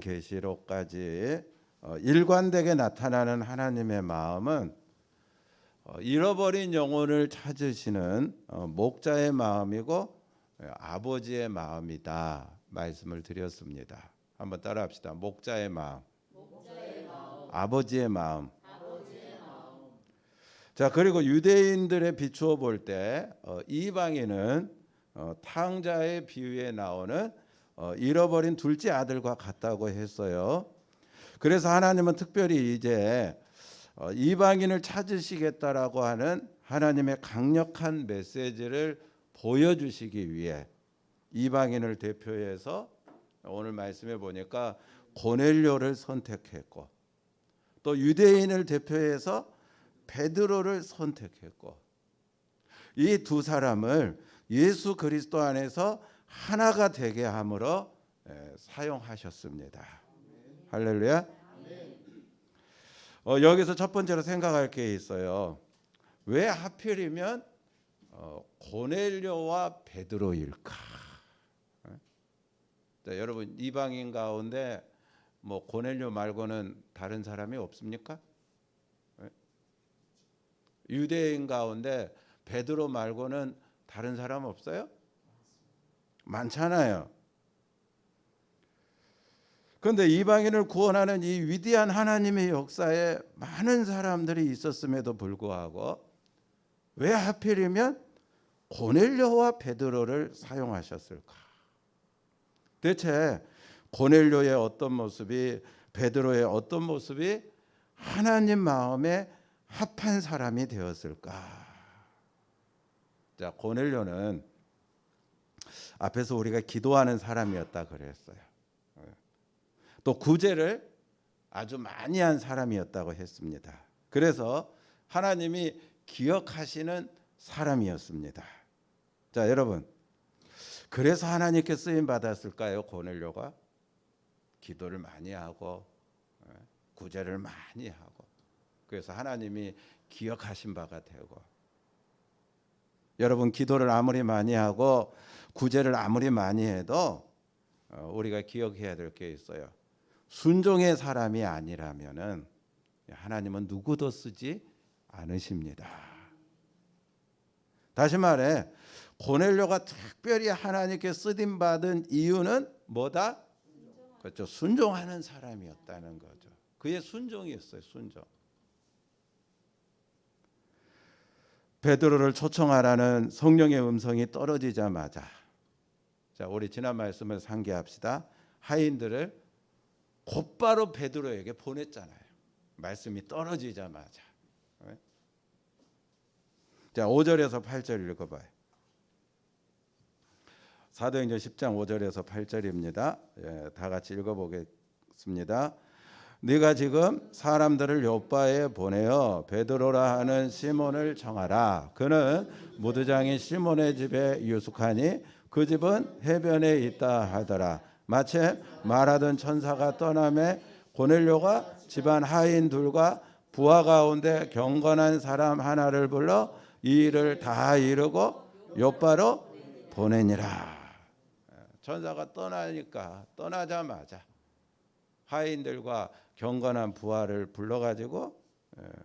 계시록까지 일관되게 나타나는 하나님의 마음은 잃어버린 영혼을 찾으시는 목자의 마음이고 아버지의 마음이다 말씀을 드렸습니다. 한번 따라합시다. 목자의 마음, 아버지의 마음. 자, 그리고 유대인들의 비추어 볼 때 이방인은 탕자의 비유에 나오는 잃어버린 둘째 아들과 같다고 했어요. 그래서 하나님은 특별히 이제 이방인을 찾으시겠다라고 하는 하나님의 강력한 메시지를 보여주시기 위해 이방인을 대표해서 오늘 말씀해 보니까 고넬료를 선택했고, 또 유대인을 대표해서 베드로를 선택했고, 이 두 사람을 예수 그리스도 안에서 하나가 되게 함으로 사용하셨습니다. 할렐루야. 여기서 첫 번째로 생각할 게 있어요. 왜 하필이면 고넬료와 베드로일까? 자, 여러분 이방인 가운데 뭐 고넬료 말고는 다른 사람이 없습니까? 유대인 가운데 베드로 말고는 다른 사람 없어요? 많잖아요. 그런데 이방인을 구원하는 이 위대한 하나님의 역사에 많은 사람들이 있었음에도 불구하고 왜 하필이면 고넬료와 베드로를 사용하셨을까? 대체 고넬료의 어떤 모습이, 베드로의 어떤 모습이 하나님 마음에 합한 사람이 되었을까? 자, 고넬료는 앞에서 우리가 기도하는 사람이었다 그랬어요. 또 구제를 아주 많이 한 사람이었다고 했습니다. 그래서 하나님이 기억하시는 사람이었습니다. 자, 여러분, 그래서 하나님께 쓰임 받았을까요? 고넬료가 기도를 많이 하고 구제를 많이 하고, 그래서 하나님이 기억하신 바가 되고. 여러분, 기도를 아무리 많이 하고 구제를 아무리 많이 해도 우리가 기억해야 될 게 있어요. 순종의 사람이 아니라면은 하나님은 누구도 쓰지 않으십니다. 다시 말해, 고넬료가 특별히 하나님께 쓰임 받은 이유는 뭐다? 그렇죠. 순종하는 사람이었다는 거죠. 그의 순종이었어요. 순종. 베드로를 초청하라는 성령의 음성이 떨어지자마자, 자, 우리 지난 말씀을 상기합시다. 하인들을 곧바로 베드로에게 보냈잖아요. 말씀이 떨어지자마자. 자, 5절에서 8절 읽어봐요. 사도행전 10장 5절에서 8절입니다. 다 같이 읽어보겠습니다. 네가 지금 사람들을 요바에 보내어 베드로라 하는 시몬을 청하라. 그는 무드장인 시몬의 집에 유숙하니 그 집은 해변에 있다 하더라. 마침 말하던 천사가 떠나매 고넬료가 집안 하인 둘과 부하 가운데 경건한 사람 하나를 불러 이 일을 다 이루고 요바로 보내니라. 천사가 떠나자마자 하인들과 경건한 부하를 불러가지고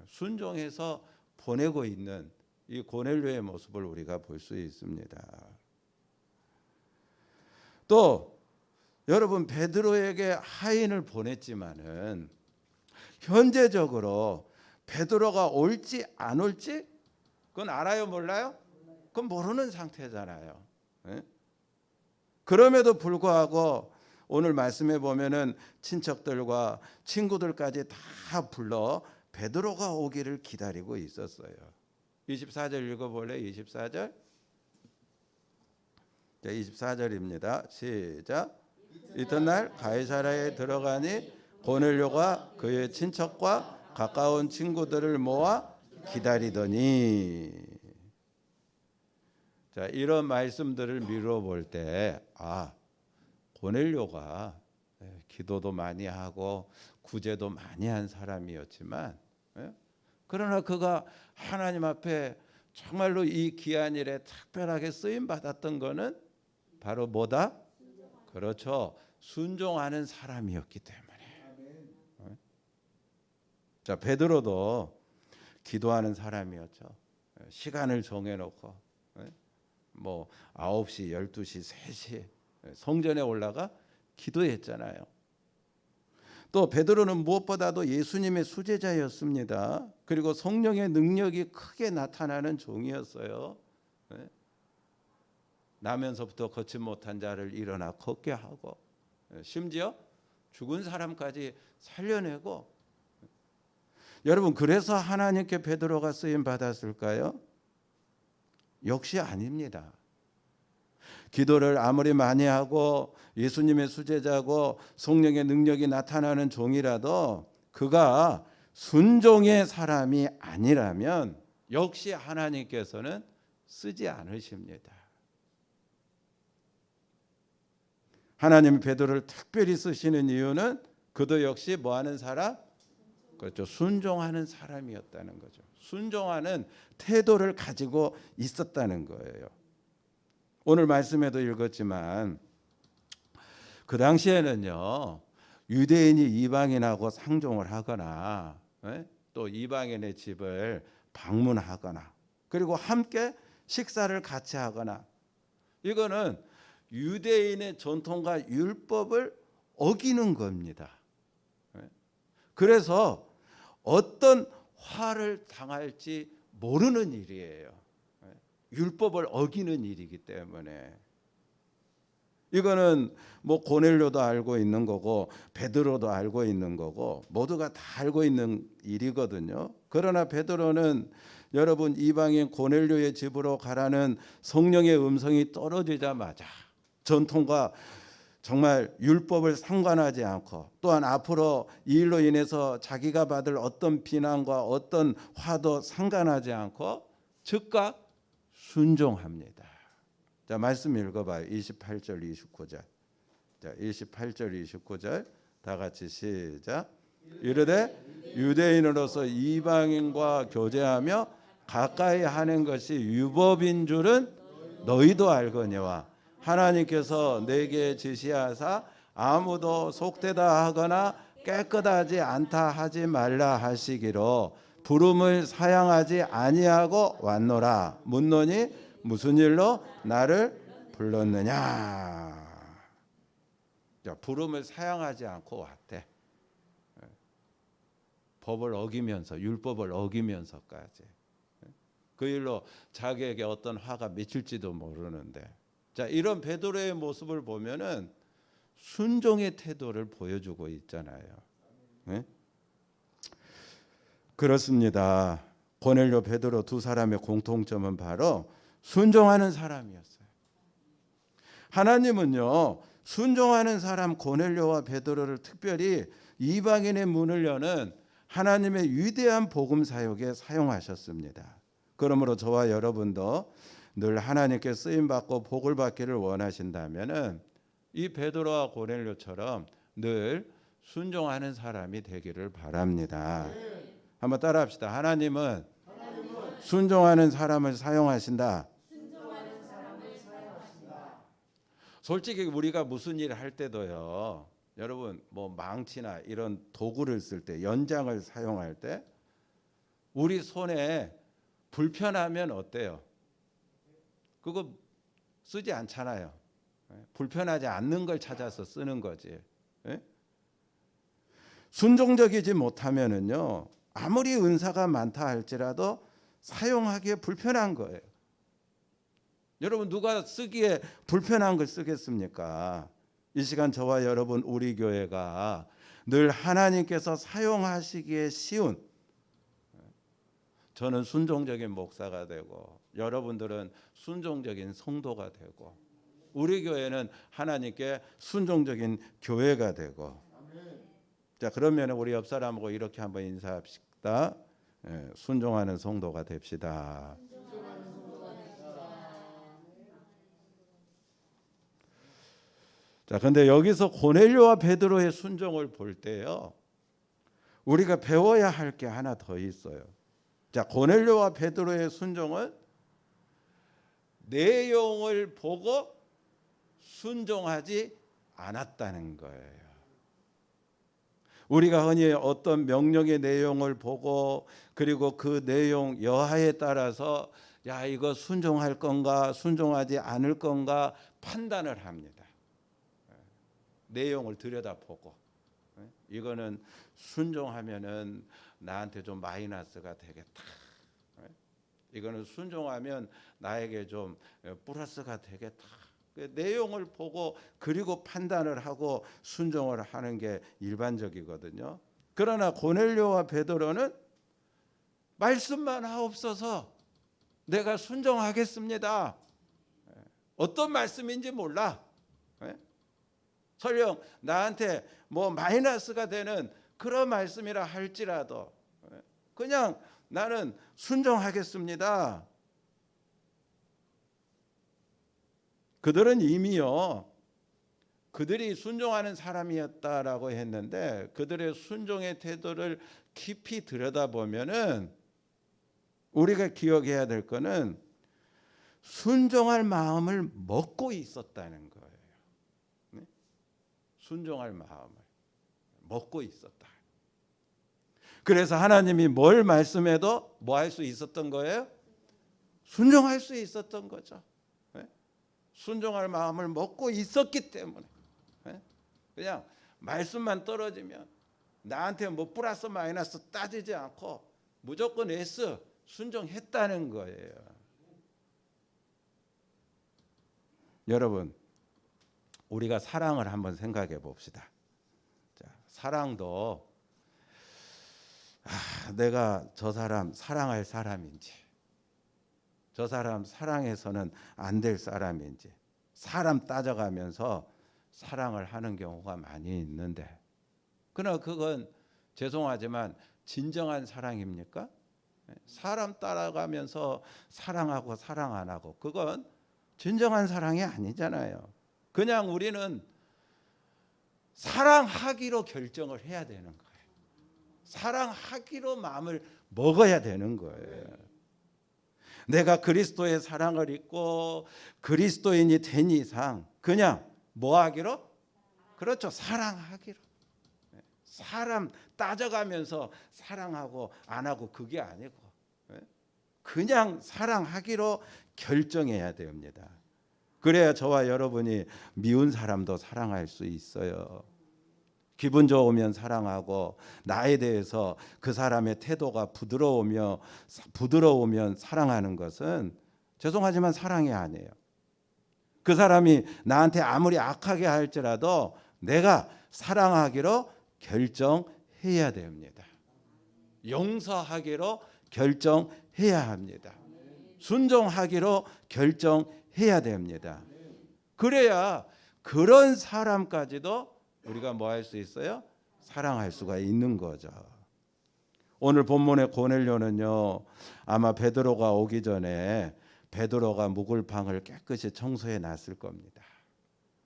순종해서 보내고 있는 이 고넬료의 모습을 우리가 볼 수 있습니다. 또 여러분, 베드로에게 하인을 보냈지만은 현재적으로 베드로가 올지 안 올지 그건 알아요, 몰라요? 그건 모르는 상태잖아요. 그럼에도 불구하고 오늘 말씀해 보면은 친척들과 친구들까지 다 불러 베드로가 오기를 기다리고 있었어요. 24절 읽어볼래? 24절. 자, 24절입니다. 시작. 이튿날 가이사랴에 들어가니 고넬료가 그의 친척과 가까운 친구들을 모아 기다리더니. 자, 이런 말씀들을 미루어 볼 때 고넬료가 기도도 많이 하고 구제도 많이 한 사람이었지만, 그러나 그가 하나님 앞에 정말로 이 귀한 일에 특별하게 쓰임 받았던 거는 바로 뭐다? 그렇죠. 순종하는 사람이었기 때문에. 자, 베드로도 기도하는 사람이었죠. 시간을 정해놓고 뭐 9시, 12시, 3시 성전에 올라가 기도했잖아요. 또 베드로는 무엇보다도 예수님의 수제자였습니다. 그리고 성령의 능력이 크게 나타나는 종이었어요. 나면서부터 걷지 못한 자를 일어나 걷게 하고 심지어 죽은 사람까지 살려내고. 여러분, 그래서 하나님께 베드로가 쓰임 받았을까요? 역시 아닙니다. 기도를 아무리 많이 하고 예수님의 수제자고 성령의 능력이 나타나는 종이라도 그가 순종의 사람이 아니라면 역시 하나님께서는 쓰지 않으십니다. 하나님이 베드로를 특별히 쓰시는 이유는 그도 역시 뭐하는 사람? 그렇죠. 순종하는 사람이었다는 거죠. 순종하는 태도를 가지고 있었다는 거예요. 오늘 말씀에도 읽었지만 그 당시에는요, 유대인이 이방인하고 상종을 하거나 또 이방인의 집을 방문하거나 그리고 함께 식사를 같이 하거나, 이거는 유대인의 전통과 율법을 어기는 겁니다. 그래서 어떤 화를 당할지 모르는 일이에요. 율법을 어기는 일이기 때문에. 이거는 뭐 고넬료도 알고 있는 거고 베드로도 알고 있는 거고 모두가 다 알고 있는 일이거든요. 그러나 베드로는 여러분, 이방인 고넬료의 집으로 가라는 성령의 음성이 떨어지자마자 전통과 정말 율법을 상관하지 않고, 또한 앞으로 이 일로 인해서 자기가 받을 어떤 비난과 어떤 화도 상관하지 않고 즉각 순종합니다. 자, 말씀 읽어봐요. 28절 29절. 자, 28절 29절 다 같이 시작. 이르되 유대인으로서 이방인과 교제하며 가까이 하는 것이 율법인 줄은 너희도 알거니와 하나님께서 내게 지시하사 아무도 속되다 하거나 깨끗하지 않다 하지 말라 하시기로 부름을 사양하지 아니하고 왔노라. 묻노니 무슨 일로 나를 불렀느냐. 자, 부름을 사양하지 않고 왔대. 법을 어기면서, 율법을 어기면서까지. 그 일로 자기에게 어떤 화가 미칠지도 모르는데, 자, 이런 베드로의 모습을 보면은 순종의 태도를 보여주고 있잖아요. 그렇습니다. 고넬료, 베드로 두 사람의 공통점은 바로 순종하는 사람이었어요. 하나님은요, 순종하는 사람 고넬료와 베드로를 특별히 이방인의 문을 여는 하나님의 위대한 복음 사역에 사용하셨습니다. 그러므로 저와 여러분도 늘 하나님께 쓰임 받고 복을 받기를 원하신다면은 이 베드로와 고넬료처럼 늘 순종하는 사람이 되기를 바랍니다. 한번 따라합시다. 하나님은 순종하는 사람을 사용하신다. 솔직히 우리가 무슨 일을 할 때도요, 여러분, 뭐 망치나 이런 도구를 쓸 때, 연장을 사용할 때 우리 손에 불편하면 어때요? 그거 쓰지 않잖아요. 불편하지 않는 걸 찾아서 쓰는 거지. 순종적이지 못하면은요, 아무리 은사가 많다 할지라도 사용하기에 불편한 거예요. 여러분, 누가 쓰기에 불편한 걸 쓰겠습니까? 이 시간 저와 여러분, 우리 교회가 늘 하나님께서 사용하시기에 쉬운, 저는 순종적인 목사가 되고 여러분들은 순종적인 성도가 되고 우리 교회는 하나님께 순종적인 교회가 되고. 자, 그러면 우리 옆 사람하고 이렇게 한번 인사합시다. 순종하는 성도가 됩시다. 자, 근데 여기서 고넬료와 베드로의 순종을 볼 때요, 우리가 배워야 할 게 하나 더 있어요. 자, 고넬료와 베드로의 순종은 내용을 보고 순종하지 않았다는 거예요. 우리가 흔히 어떤 명령의 내용을 보고 그리고 그 내용 여하에 따라서 야, 이거 순종할 건가 순종하지 않을 건가 판단을 합니다. 내용을 들여다보고 이거는 순종하면은 나한테 좀 마이너스가 되겠다. 이거는 순종하면 나에게 좀 플러스가 되겠다. 내용을 보고 그리고 판단을 하고 순종을 하는 게 일반적이거든요. 그러나 고넬료와 베드로는 말씀만 하옵소서 내가 순종하겠습니다. 어떤 말씀인지 몰라. 설령 나한테 뭐 마이너스가 되는 그런 말씀이라 할지라도 그냥 나는 순종하겠습니다. 그들은 이미요 그들이 순종하는 사람이었다라고 했는데 그들의 순종의 태도를 깊이 들여다보면은 우리가 기억해야 될 거는 순종할 마음을 먹고 있었다는 거예요. 순종할 마음을 먹고 있었다. 그래서 하나님이 뭘 말씀해도 뭐 할 수 있었던 거예요? 순종할 수 있었던 거죠. 순종할 마음을 먹고 있었기 때문에 그냥 말씀만 떨어지면 나한테 뭐 플러스 마이너스 따지지 않고 무조건 S 순종했다는 거예요. 여러분 우리가 사랑을 한번 생각해 봅시다. 자, 사랑도 내가 저 사람 사랑할 사람인지 저 사람 사랑해서는 안 될 사람인지 사람 따져가면서 사랑을 하는 경우가 많이 있는데 그러나 그건 죄송하지만 진정한 사랑입니까? 사람 따라가면서 사랑하고 사랑 안 하고 그건 진정한 사랑이 아니잖아요. 그냥 우리는 사랑하기로 결정을 해야 되는 거예요. 사랑하기로 마음을 먹어야 되는 거예요. 내가 그리스도의 사랑을 입고 그리스도인이 된 이상 그냥 뭐 하기로? 그렇죠. 사랑하기로. 사람 따져가면서 사랑하고 안 하고 그게 아니고 그냥 사랑하기로 결정해야 됩니다. 그래야 저와 여러분이 미운 사람도 사랑할 수 있어요. 기분 좋으면 사랑하고 나에 대해서 그 사람의 태도가 부드러우면 사랑하는 것은 죄송하지만 사랑이 아니에요. 그 사람이 나한테 아무리 악하게 할지라도 내가 사랑하기로 결정해야 됩니다. 용서하기로 결정해야 합니다. 순종하기로 결정해야 됩니다. 그래야 그런 사람까지도 우리가 뭐 할 수 있어요? 사랑할 수가 있는 거죠. 오늘 본문의 고넬료는요 아마 베드로가 오기 전에 베드로가 묵을 방을 깨끗이 청소해 놨을 겁니다.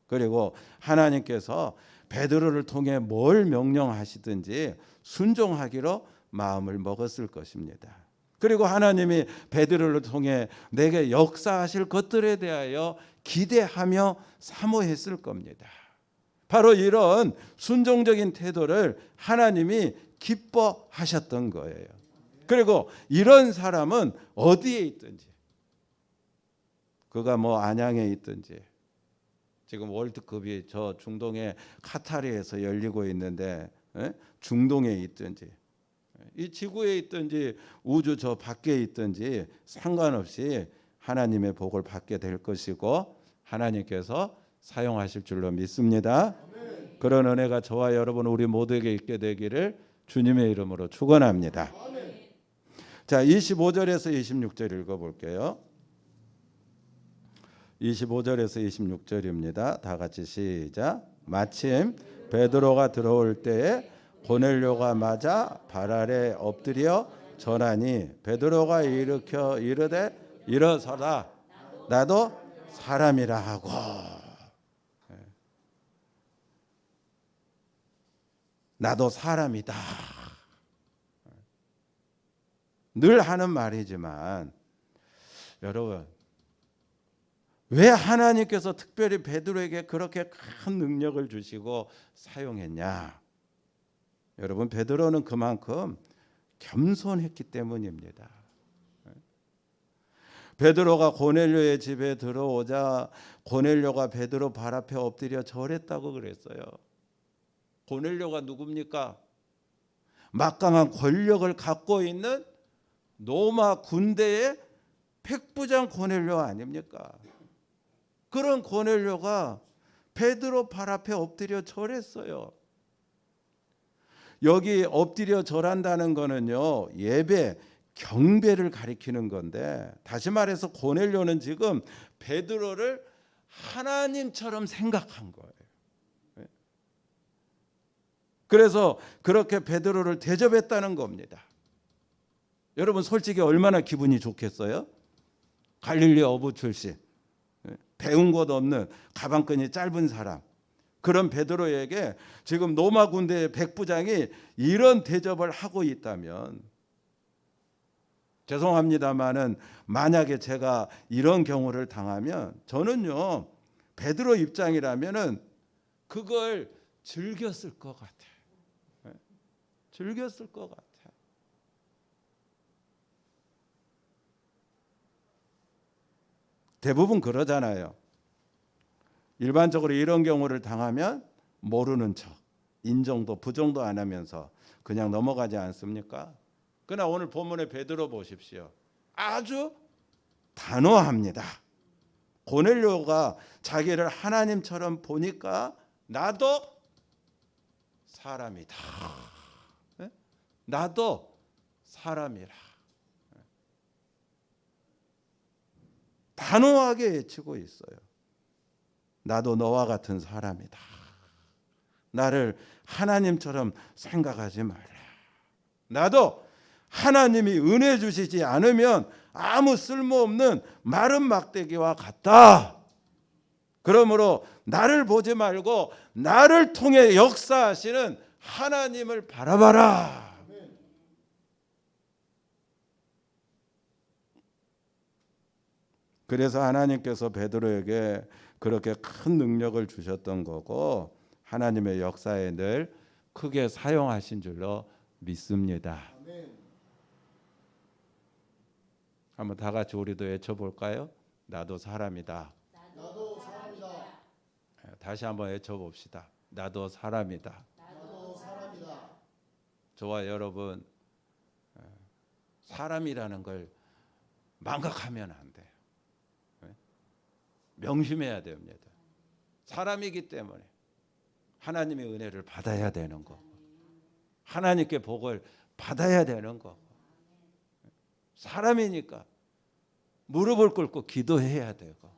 그리고 하나님께서 베드로를 통해 뭘 명령하시든지 순종하기로 마음을 먹었을 것입니다. 그리고 하나님이 베드로를 통해 내게 역사하실 것들에 대하여 기대하며 사모했을 겁니다. 바로 이런 순종적인 태도를 하나님이 기뻐하셨던 거예요. 그리고 이런 사람은 어디에 있든지 그가 뭐 안양에 있든지 지금 월드컵이 저 중동의 카타르에서 열리고 있는데 중동에 있든지 이 지구에 있든지 우주 저 밖에 있든지 상관없이 하나님의 복을 받게 될 것이고 하나님께서 사용하실 줄로 믿습니다. 그런 은혜가 저와 여러분 우리 모두에게 있게 되기를 주님의 이름으로 축원합니다. 자, 25절에서 26절 읽어볼게요. 25절에서 26절입니다. 다 같이 시작. 마침 베드로가 들어올 때에 고넬료가 맞아 발 아래 엎드려 전하니 베드로가 일으켜 이르되 일어서라 나도 사람이라 하고. 나도 사람이다. 늘 하는 말이지만 여러분 왜 하나님께서 특별히 베드로에게 그렇게 큰 능력을 주시고 사용했냐? 여러분, 베드로는 그만큼 겸손했기 때문입니다. 베드로가 고넬료의 집에 들어오자 고넬료가 베드로 발 앞에 엎드려 절했다고 그랬어요. 고넬료가 누굽니까? 막강한 권력을 갖고 있는 로마 군대의 백부장 고넬료 아닙니까? 그런 고넬료가 베드로 발 앞에 엎드려 절했어요. 여기 엎드려 절한다는 거는요, 예배, 경배를 가리키는 건데, 다시 말해서 고넬료는 지금 베드로를 하나님처럼 생각한 거예요. 그래서 그렇게 베드로를 대접했다는 겁니다. 여러분, 솔직히 얼마나 기분이 좋겠어요? 갈릴리 어부 출신, 배운 것 없는 가방끈이 짧은 사람, 그런 베드로에게 지금 로마 군대의 백부장이 이런 대접을 하고 있다면, 죄송합니다마는 만약에 제가 이런 경우를 당하면 저는요, 베드로 입장이라면은 그걸 즐겼을 것 같아요. 즐겼을 것 같아요. 대부분 그러잖아요. 일반적으로 이런 경우를 당하면 모르는 척, 인정도 부정도 안 하면서 그냥 넘어가지 않습니까? 그러나 오늘 본문의 베드로 보십시오. 아주 단호합니다. 고넬료가 자기를 하나님처럼 보니까 나도 사람이다. 나도 사람이라. 단호하게 외치고 있어요. 나도 너와 같은 사람이다. 나를 하나님처럼 생각하지 말라. 나도 하나님이 은혜 주시지 않으면 아무 쓸모없는 마른 막대기와 같다. 그러므로 나를 보지 말고 나를 통해 역사하시는 하나님을 바라봐라. 그래서 하나님께서 베드로에게 그렇게 큰 능력을 주셨던 거고, 하나님의 역사에 늘 크게 사용하신 줄로 믿습니다. 한번 다 같이 우리도 외쳐볼까요? 나도 사람이다. 나도 사람이다. 다시 한번 외쳐봅시다. 나도 사람이다. 나도 사람이다. 저와 여러분, 사람이라는 걸 망각하면 안 돼요. 명심해야 됩니다. 사람이기 때문에 하나님의 은혜를 받아야 되는 거, 하나님께 복을 받아야 되는 거. 사람이니까 무릎을 꿇고 기도해야 되고,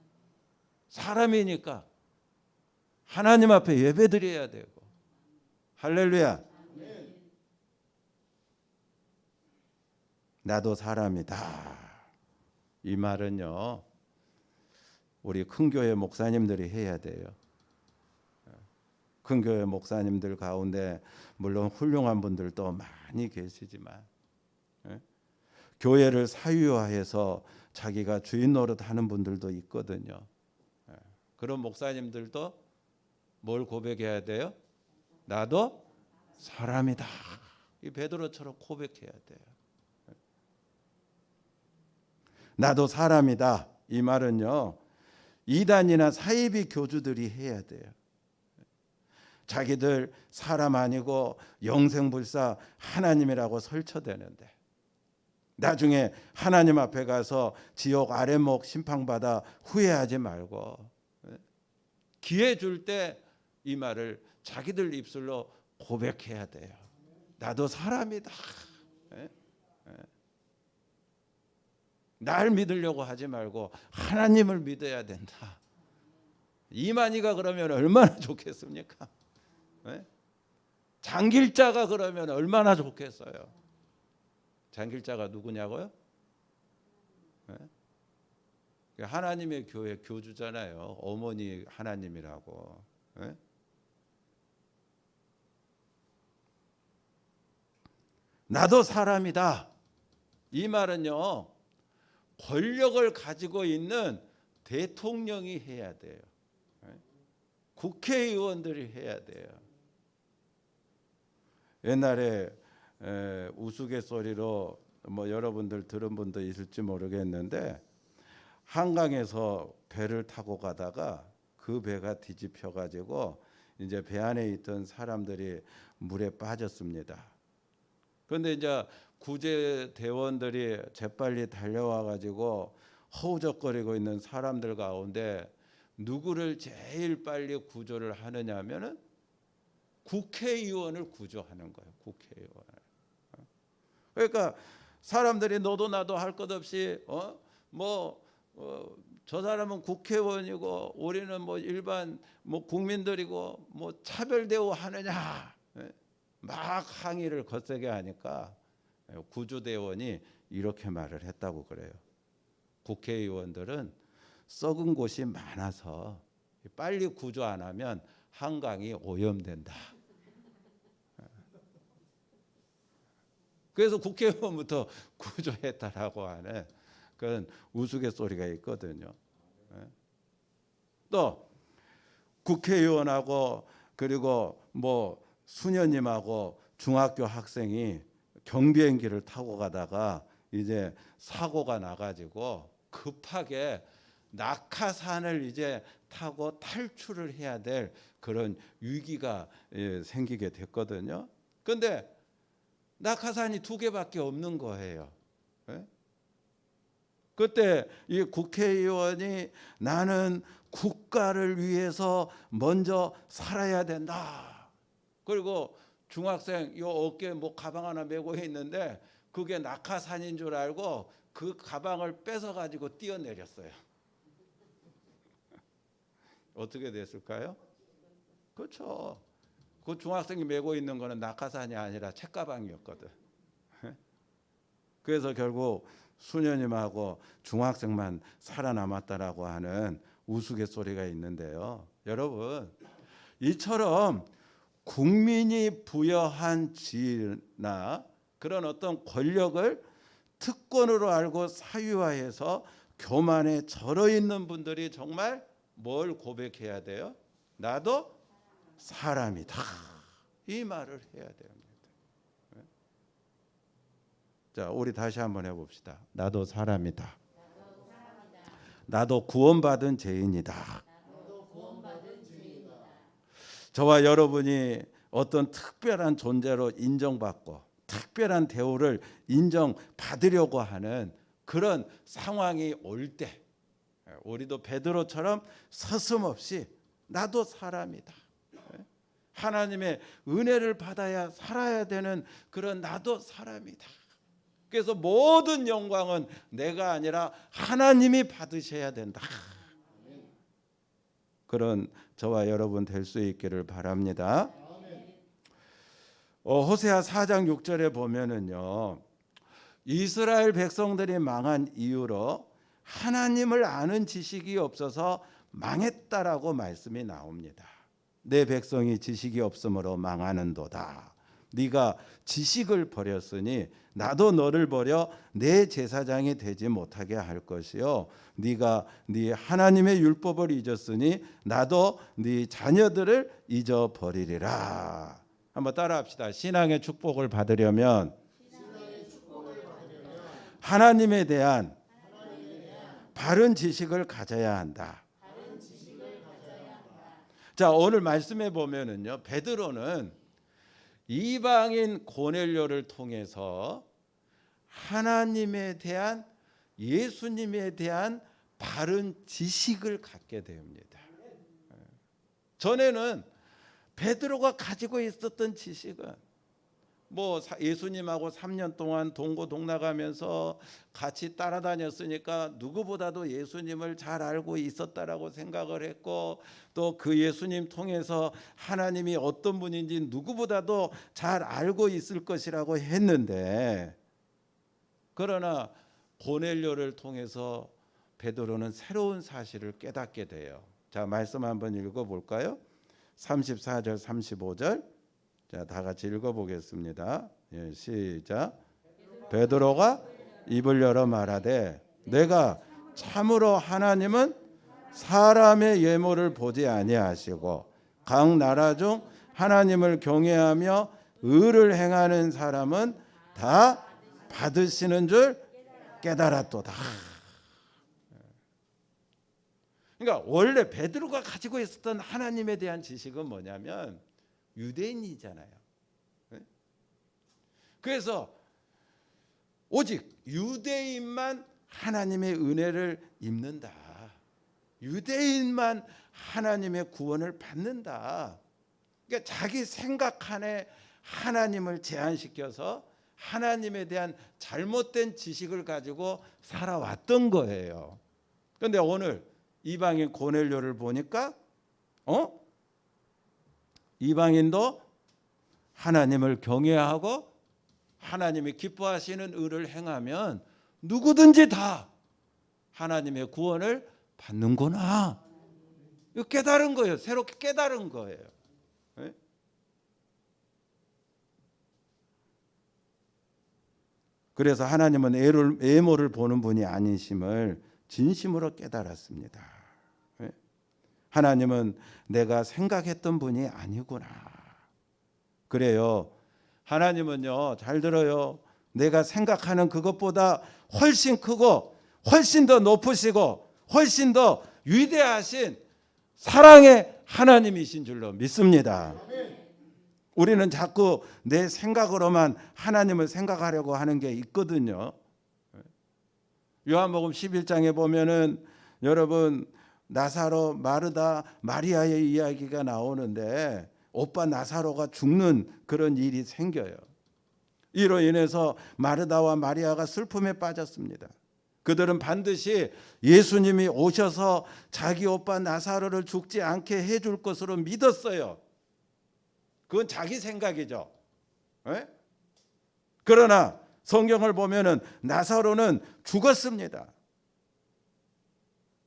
사람이니까 하나님 앞에 예배드려야 되고. 할렐루야. 나도 사람이다. 이 말은요, 우리 큰 교회 목사님들이 해야 돼요. 큰 교회 목사님들 가운데 물론 훌륭한 분들도 많이 계시지만, 교회를 사유화해서 자기가 주인 노릇하는 분들도 있거든요. 그런 목사님들도 뭘 고백해야 돼요? 나도 사람이다. 이 베드로처럼 고백해야 돼요. 나도 사람이다. 이 말은요, 이단이나 사이비 교주들이 해야 돼요. 자기들 사람 아니고 영생불사 하나님이라고 설쳐대는데, 나중에 하나님 앞에 가서 지옥 아래목 심판받아 후회하지 말고, 기회 줄 때 이 말을 자기들 입술로 고백해야 돼요. 나도 사람이다. 날 믿으려고 하지 말고 하나님을 믿어야 된다. 이만희가 그러면 얼마나 좋겠습니까? 장길자가 그러면 얼마나 좋겠어요. 장길자가 누구냐고요? 하나님의 교회 교주잖아요. 어머니 하나님이라고. 나도 사람이다. 이 말은요, 권력을 가지고 있는 대통령이 해야 돼요. 국회의원들이 해야 돼요. 옛날에 우스갯소리로 뭐 여러분들 들은 분도 있을지 모르겠는데 한강에서 배를 타고 가다가 그 배가 뒤집혀 가지고 이제 배 안에 있던 사람들이 물에 빠졌습니다. 그런데 이제 구제대원들이 재빨리 달려와 가지고 허우적거리고 있는 사람들 가운데 누구를 제일 빨리 구조를 하느냐면은 국회의원을 구조하는 거예요. 국회의원을. 그러니까 사람들이 너도 나도 할 것 없이 저 사람은 국회의원이고 우리는 뭐 일반 뭐 국민들이고 뭐 차별 대우하느냐 막 항의를 거세게 하니까 구조대원이 이렇게 말을 했다고 그래요. 국회의원들은 썩은 곳이 많아서 빨리 구조 안 하면 한강이 오염된다. 그래서 국회의원부터 구조했다라고 하는 그런 우스갯소리가 있거든요. 또 국회의원하고 그리고 뭐 수녀님하고 중학교 학생이 경비행기를 타고 가다가 이제 사고가 나가지고 급하게 낙하산을 이제 타고 탈출을 해야 될 그런 위기가 생기게 됐거든요. 그런데 낙하산이 2개밖에 없는 거예요. 그때 이 국회의원이 나는 국가를 위해서 먼저 살아야 된다. 그리고 중학생 요 어깨에 뭐 가방 하나 메고 있는데 그게 낙하산인 줄 알고 그 가방을 뺏어 가지고 뛰어내렸어요. 어떻게 됐을까요? 그렇죠. 그 중학생이 메고 있는 거는 낙하산이 아니라 책가방이었거든. 그래서 결국 수녀님하고 중학생만 살아남았다라고 하는 우스갯소리가 있는데요. 여러분, 이처럼 국민이 부여한 지위나 그런 어떤 권력을 특권으로 알고 사유화해서 교만에 절어 있는 분들이 정말 뭘 고백해야 돼요? 나도 사람이다. 이 말을 해야 됩니다. 자, 우리 다시 한번 해봅시다. 나도 사람이다. 나도 구원받은 죄인이다. 저와 여러분이 어떤 특별한 존재로 인정받고 특별한 대우를 인정받으려고 하는 그런 상황이 올 때 우리도 베드로처럼 서슴없이 나도 사람이다. 하나님의 은혜를 받아야 살아야 되는 그런 나도 사람이다. 그래서 모든 영광은 내가 아니라 하나님이 받으셔야 된다. 그런 저와 여러분 될 수 있기를 바랍니다. 호세아 4장 6절에 보면은요, 이스라엘 백성들이 망한 이유로 하나님을 아는 지식이 없어서 망했다라고 말씀이 나옵니다. 내 백성이 지식이 없으므로 망하는도다. 네가 지식을 버렸으니 나도 너를 버려 내 제사장이 되지 못하게 할 것이요 네가 네 하나님의 율법을 잊었으니 나도 네 자녀들을 잊어버리리라. 한번 따라합시다. 신앙의 축복을 받으려면 하나님에 대한 바른 지식을 가져야 한다. 자, 오늘 말씀해 보면은요, 베드로는 이방인 고넬료를 통해서 하나님에 대한 예수님에 대한 바른 지식을 갖게 됩니다. 전에는 베드로가 가지고 있었던 지식은 뭐 예수님하고 3년 동안 동고동락하면서 같이 따라다녔으니까 누구보다도 예수님을 잘 알고 있었다라고 생각을 했고 또 그 예수님 통해서 하나님이 어떤 분인지 누구보다도 잘 알고 있을 것이라고 했는데 그러나 고넬료를 통해서 베드로는 새로운 사실을 깨닫게 돼요. 자, 말씀 한번 읽어볼까요? 34절 35절 자, 다 같이 읽어보겠습니다. 예, 시작. 베드로가 입을 열어 말하되 내가 참으로 하나님은 사람의 예물을 보지 아니하시고 각 나라 중 하나님을 경외하며 의를 행하는 사람은 다 받으시는 줄 깨달았도다. 그러니까 원래 베드로가 가지고 있었던 하나님에 대한 지식은 뭐냐면 유대인이잖아요. 그래서 오직 유대인만 하나님의 은혜를 입는다. 유대인만 하나님의 구원을 받는다. 그러니까 자기 생각 안에 하나님을 제한시켜서 하나님에 대한 잘못된 지식을 가지고 살아왔던 거예요. 그런데 오늘 이방인 고넬료를 보니까 이방인도 하나님을 경외하고 하나님이 기뻐하시는 의를 행하면 누구든지 다 하나님의 구원을 받는구나. 이거 깨달은 거예요. 새롭게 깨달은 거예요. 네? 그래서 하나님은 애모를 보는 분이 아니심을 진심으로 깨달았습니다. 네? 하나님은 내가 생각했던 분이 아니구나. 그래요. 하나님은요, 잘 들어요. 내가 생각하는 그것보다 훨씬 크고 훨씬 더 높으시고 훨씬 더 위대하신 사랑의 하나님이신 줄로 믿습니다. 우리는 자꾸 내 생각으로만 하나님을 생각하려고 하는 게 있거든요. 요한복음 11장에 보면은 여러분 나사로, 마르다, 마리아의 이야기가 나오는데 오빠 나사로가 죽는 그런 일이 생겨요. 이로 인해서 마르다와 마리아가 슬픔에 빠졌습니다. 그들은 반드시 예수님이 오셔서 자기 오빠 나사로를 죽지 않게 해줄 것으로 믿었어요. 그건 자기 생각이죠. 네? 그러나 성경을 보면은 나사로는 죽었습니다.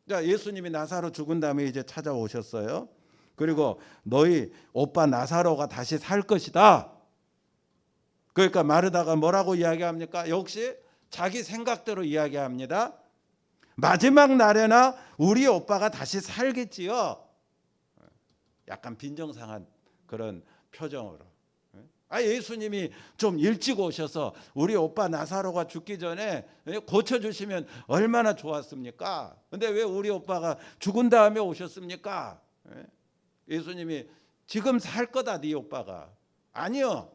자, 예수님이 나사로 죽은 다음에 이제 찾아오셨어요. 그리고 너희 오빠 나사로가 다시 살 것이다. 그러니까 마르다가 뭐라고 이야기합니까? 역시 자기 생각대로 이야기합니다. 마지막 날에나 우리 오빠가 다시 살겠지요. 약간 빈정상한 그런 표정으로. 예수님이 좀 일찍 오셔서 우리 오빠 나사로가 죽기 전에 고쳐주시면 얼마나 좋았습니까? 근데 왜 우리 오빠가 죽은 다음에 오셨습니까? 예수님이 지금 살 거다 네 오빠가. 아니요.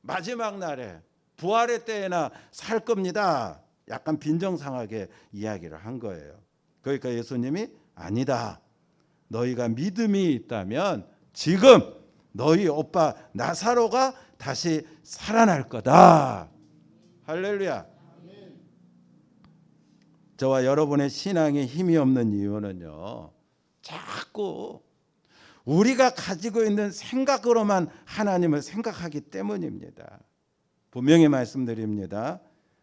마지막 날에 부활의 때에나 살 겁니다. 약간 빈정상하게 이야기를 한 거예요. 그러니까 예수님이 아니다. 너희가 믿음이 있다면 지금 너희 오빠 나사로가 다시 살아날 거다. 할렐루야. 저와 여러분의 신앙에 힘이 없는 이유는요, 자꾸 우리가 가지고 있는 생각으로만 하나님을 생각하기 때문입니다. 분명히 말씀드립니다.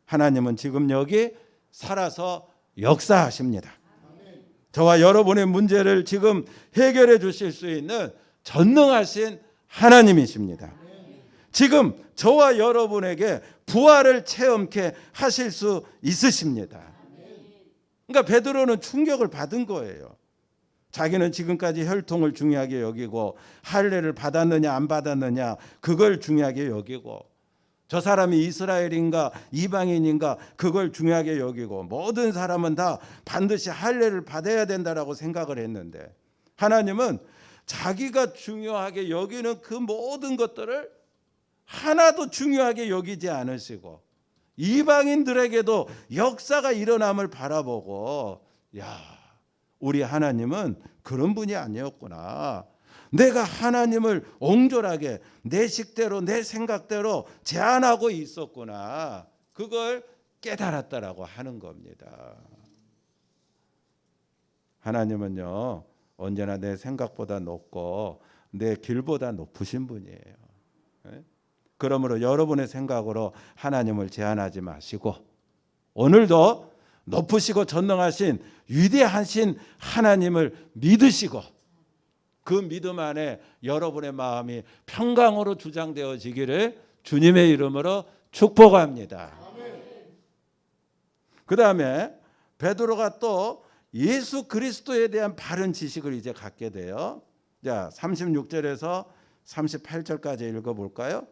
하나님은 지금 여기 살아서 역사하십니다. 저와 여러분의 문제를 지금 해결해 주실 수 있는 전능하신 하나님이십니다. 지금 저와 여러분에게 부활을 체험케 하실 수 있으십니다. 그러니까 베드로는 충격을 받은 거예요. 자기는 지금까지 혈통을 중요하게 여기고 할례를 받았느냐 안 받았느냐 그걸 중요하게 여기고 저 사람이 이스라엘인가 이방인인가 그걸 중요하게 여기고 모든 사람은 다 반드시 할례를 받아야 된다라고 생각을 했는데 하나님은 자기가 중요하게 여기는 그 모든 것들을 하나도 중요하게 여기지 않으시고 이방인들에게도 역사가 일어남을 바라보고 야, 우리 하나님은 그런 분이 아니었구나. 내가 하나님을 옹졸하게 내 식대로 내 생각대로 제한하고 있었구나. 그걸 깨달았다라고 하는 겁니다. 하나님은요 언제나 내 생각보다 높고 내 길보다 높으신 분이에요. 그러므로 여러분의 생각으로 하나님을 제한하지 마시고 오늘도 높으시고 전능하신 위대하신 하나님을 믿으시고 그 믿음 안에 여러분의 마음이 평강으로 주장되어지기를 주님의 이름으로 축복합니다. 그 다음에 베드로가 또 예수 그리스도에 대한 바른 지식을 이제 갖게 돼요. 자, 36절에서 38절까지 읽어볼까요?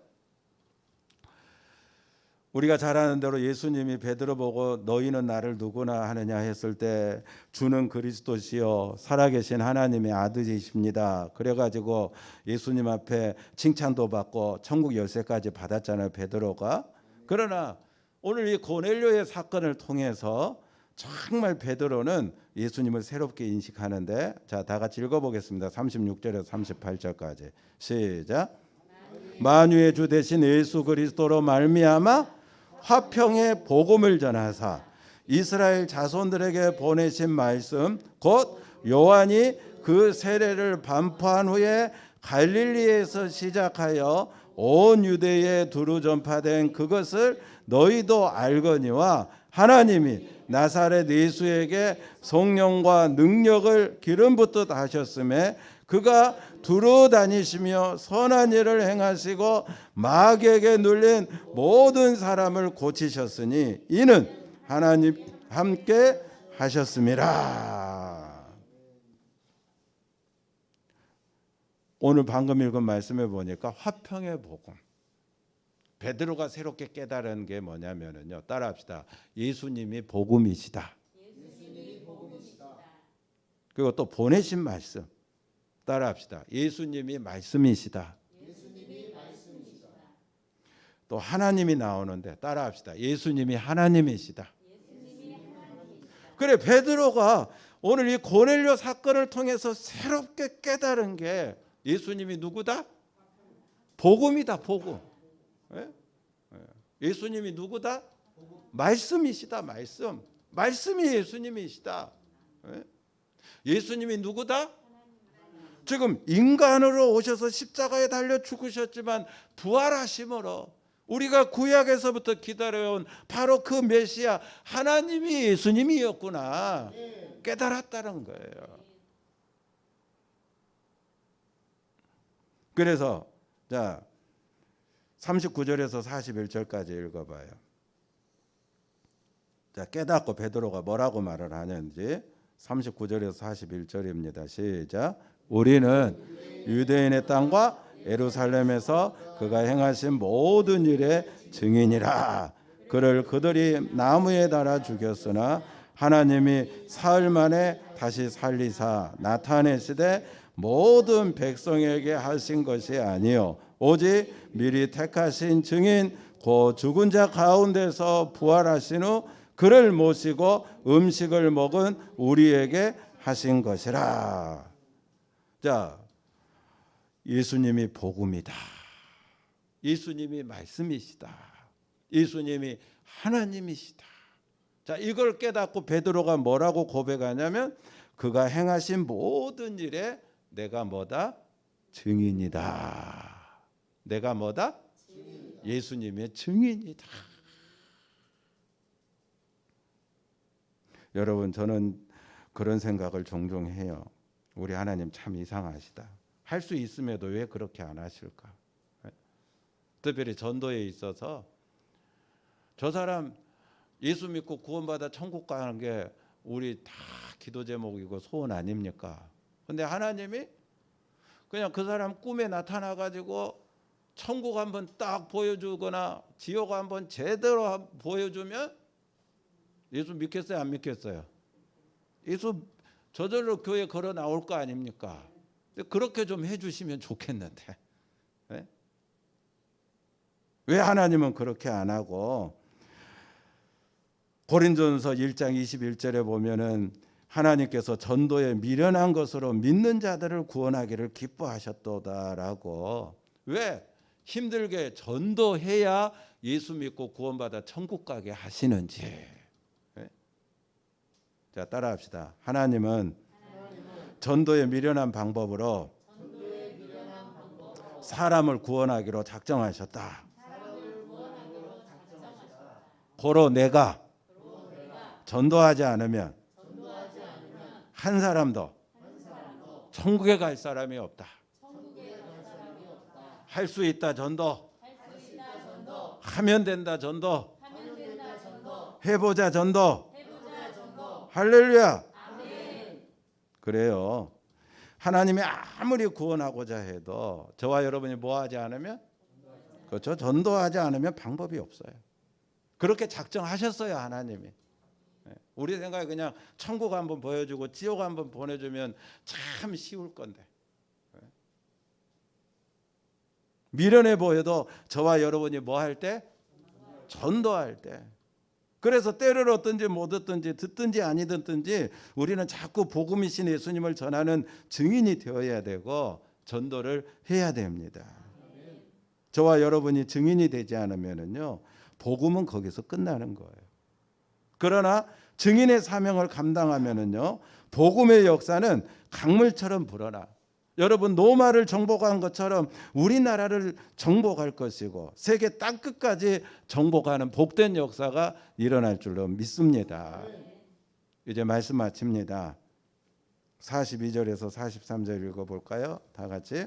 우리가 잘 아는 대로 예수님이 베드로 보고 너희는 나를 누구나 하느냐 했을 때 주는 그리스도시요 살아계신 하나님의 아들이십니다. 그래가지고 예수님 앞에 칭찬도 받고 천국 열쇠까지 받았잖아요, 베드로가. 그러나 오늘 이 고넬료의 사건을 통해서 정말 베드로는 예수님을 새롭게 인식하는데, 자, 다 같이 읽어보겠습니다. 36절에서 38절까지 시작. 만유의 주 되신 예수 그리스도로 말미암아 화평의 복음을 전하사 이스라엘 자손들에게 보내신 말씀 곧 요한이 그 세례를 반포한 후에 갈릴리에서 시작하여 온 유대에 두루 전파된 그것을 너희도 알거니와 하나님이 나사렛 예수에게 성령과 능력을 기름 붓듯 하셨음에 그가 두루 다니시며 선한 일을 행하시고 마귀에게 눌린 모든 사람을 고치셨으니 이는 하나님 함께 하셨음이라. 오늘 방금 읽은 말씀에 보니까 화평의 복음, 베드로가 새롭게 깨달은 게 뭐냐면요, 따라합시다. 예수님이 복음이시다. 그리고 또 보내신 말씀, 따라합시다. 예수님이 말씀이시다. 또 하나님이 나오는데 따라합시다. 예수님이 하나님이시다. 그래, 베드로가 오늘 이 고넬료 사건을 통해서 새롭게 깨달은 게 예수님이 누구다? 복음이다. 복음. 예수님이 누구다? 말씀이시다. 말씀. 말씀이 예수님이시다. 예수님이 누구다? 지금 인간으로 오셔서 십자가에 달려 죽으셨지만 부활하심으로 우리가 구약에서부터 기다려온 바로 그 메시아 하나님이 예수님이었구나 깨달았다는 거예요. 그래서 자 39절에서 41절까지 읽어봐요. 자, 깨닫고 베드로가 뭐라고 말을 하는지 39절에서 41절입니다. 시작. 우리는 유대인의 땅과 예루살렘에서 그가 행하신 모든 일의 증인이라. 그를 그들이 나무에 달아 죽였으나 하나님이 사흘 만에 다시 살리사 나타내시되 모든 백성에게 하신 것이 아니요 오직 미리 택하신 증인 곧 죽은 자 가운데서 부활하신 후 그를 모시고 음식을 먹은 우리에게 하신 것이라. 자, 예수님이 복음이다. 예수님이 말씀이시다. 예수님이 하나님이시다. 자, 이걸 깨닫고 베드로가 뭐라고 고백하냐면 그가 행하신 모든 일에 내가 뭐다? 증인이다. 내가 뭐다? 증인이다. 예수님의 증인이다. 여러분, 저는 그런 생각을 종종 해요. 우리 하나님 참 이상하시다. 할 수 있음에도 왜 그렇게 안 하실까? 특별히 전도에 있어서 저 사람 예수 믿고 구원받아 천국 가는 게 우리 다 기도 제목이고 소원 아닙니까? 근데 하나님이 그냥 그 사람 꿈에 나타나 가지고 천국 한번 딱 보여주거나 지옥 한번 제대로 보여주면 예수 믿겠어요? 안 믿겠어요? 예수 저절로 교회 걸어 나올 거 아닙니까? 그렇게 좀 해주시면 좋겠는데 네? 왜 하나님은 그렇게 안 하고 고린도전서 1장 21절에 보면은 하나님께서 전도에 미련한 것으로 믿는 자들을 구원하기를 기뻐하셨도다라고. 왜 힘들게 전도해야 예수 믿고 구원받아 천국 가게 하시는지. 네? 자, 따라합시다. 하나님은 전도에 미련한 방법으로 사람을 구원하기로 작정하셨다. 고로 내가 전도하지 않으면 한 사람도 천국에 갈 사람이 없다. 할 수 있다 전도, 하면 된다 전도, 해보자 전도. 할렐루야. 그래요. 하나님이 아무리 구원하고자 해도 저와 여러분이 뭐하지 않으면, 그렇죠, 전도하지 않으면 방법이 없어요. 그렇게 작정하셨어요, 하나님이. 우리 생각에 그냥 천국 한번 보여주고 지옥 한번 보내주면 참 쉬울 건데, 미련해 보여도 저와 여러분이 뭐 할 때? 전도할 때. 그래서 때를 얻든지 못 얻든지 듣든지 아니 듣든지 우리는 자꾸 복음이신 예수님을 전하는 증인이 되어야 되고 전도를 해야 됩니다. 저와 여러분이 증인이 되지 않으면요, 복음은 거기서 끝나는 거예요. 그러나 증인의 사명을 감당하면요, 복음의 역사는 강물처럼 불어나. 여러분, 노마를 정복한 것처럼 우리나라를 정복할 것이고 세계 땅끝까지 정복하는 복된 역사가 일어날 줄로 믿습니다. 이제 말씀 마칩니다. 42절에서 43절 읽어볼까요? 다 같이.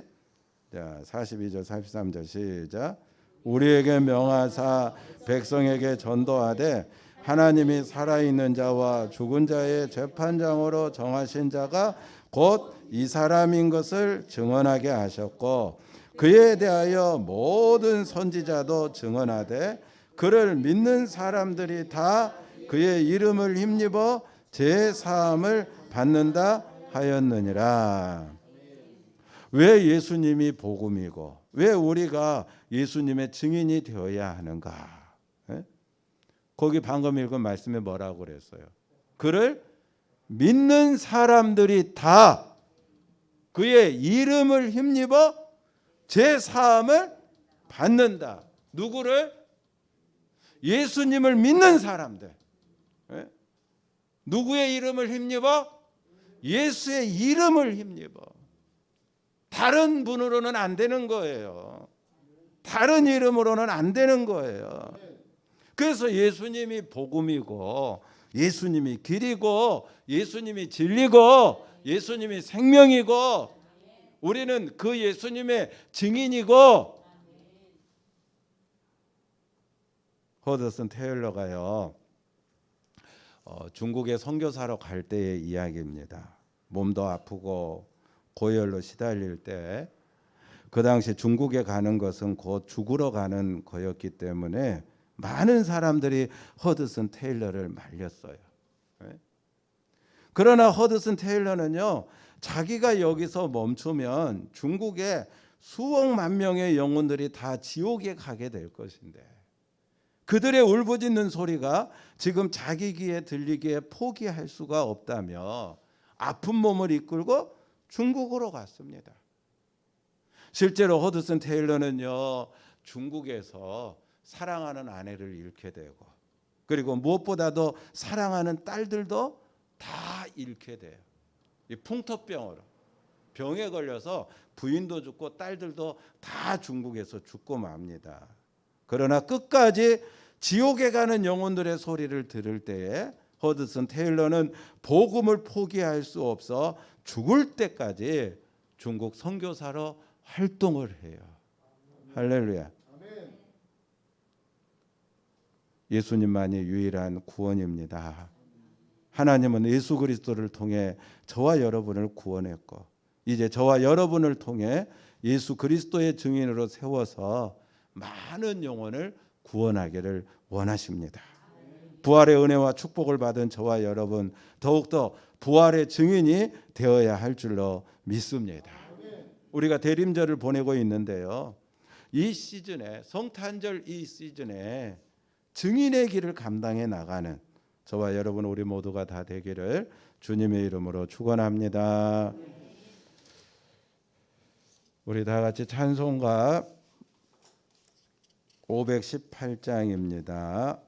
자, 42절 43절 시작. 우리에게 명하사 백성에게 전도하되 하나님이 살아있는 자와 죽은 자의 재판장으로 정하신 자가 곧 이 사람인 것을 증언하게 하셨고 그에 대하여 모든 선지자도 증언하되 그를 믿는 사람들이 다 그의 이름을 힘입어 제사함을 받는다 하였느니라. 왜 예수님이 복음이고 왜 우리가 예수님의 증인이 되어야 하는가? 거기 방금 읽은 말씀에 뭐라고 그랬어요? 그를 믿는 사람들이 다 그의 이름을 힘입어 제사함을 받는다. 누구를? 예수님을 믿는 사람들. 누구의 이름을 힘입어? 예수의 이름을 힘입어. 다른 분으로는 안 되는 거예요. 다른 이름으로는 안 되는 거예요. 그래서 예수님이 복음이고 예수님이 길이고 예수님이 진리고 예수님이 생명이고 우리는 그 예수님의 증인이고. 허드슨 테일러가요, 중국에 선교사로 갈 때의 이야기입니다. 몸도 아프고 고열로 시달릴 때 그 당시 중국에 가는 것은 곧 죽으러 가는 거였기 때문에 많은 사람들이 허드슨 테일러를 말렸어요. 그러나 허드슨 테일러는요, 자기가 여기서 멈추면 중국에 수억만 명의 영혼들이 다 지옥에 가게 될 것인데 그들의 울부짖는 소리가 지금 자기 귀에 들리기에 포기할 수가 없다며 아픈 몸을 이끌고 중국으로 갔습니다. 실제로 허드슨 테일러는요, 중국에서 사랑하는 아내를 잃게 되고 그리고 무엇보다도 사랑하는 딸들도 다 잃게 돼요. 이 풍토병으로 병에 걸려서 부인도 죽고 딸들도 다 중국에서 죽고 맙니다. 그러나 끝까지 지옥에 가는 영혼들의 소리를 들을 때에 허드슨 테일러는 복음을 포기할 수 없어 죽을 때까지 중국 선교사로 활동을 해요. 할렐루야. 예수님만이 유일한 구원입니다. 하나님은 예수 그리스도를 통해 저와 여러분을 구원했고 이제 저와 여러분을 통해 예수 그리스도의 증인으로 세워서 많은 영혼을 구원하기를 원하십니다. 부활의 은혜와 축복을 받은 저와 여러분 더욱더 부활의 증인이 되어야 할 줄로 믿습니다. 우리가 대림절을 보내고 있는데요, 이 시즌에 성탄절 이 시즌에 증인의 길을 감당해 나가는 저와 여러분 우리 모두가 다 되기를 주님의 이름으로 축원합니다. 우리 다 같이 찬송가 518장입니다.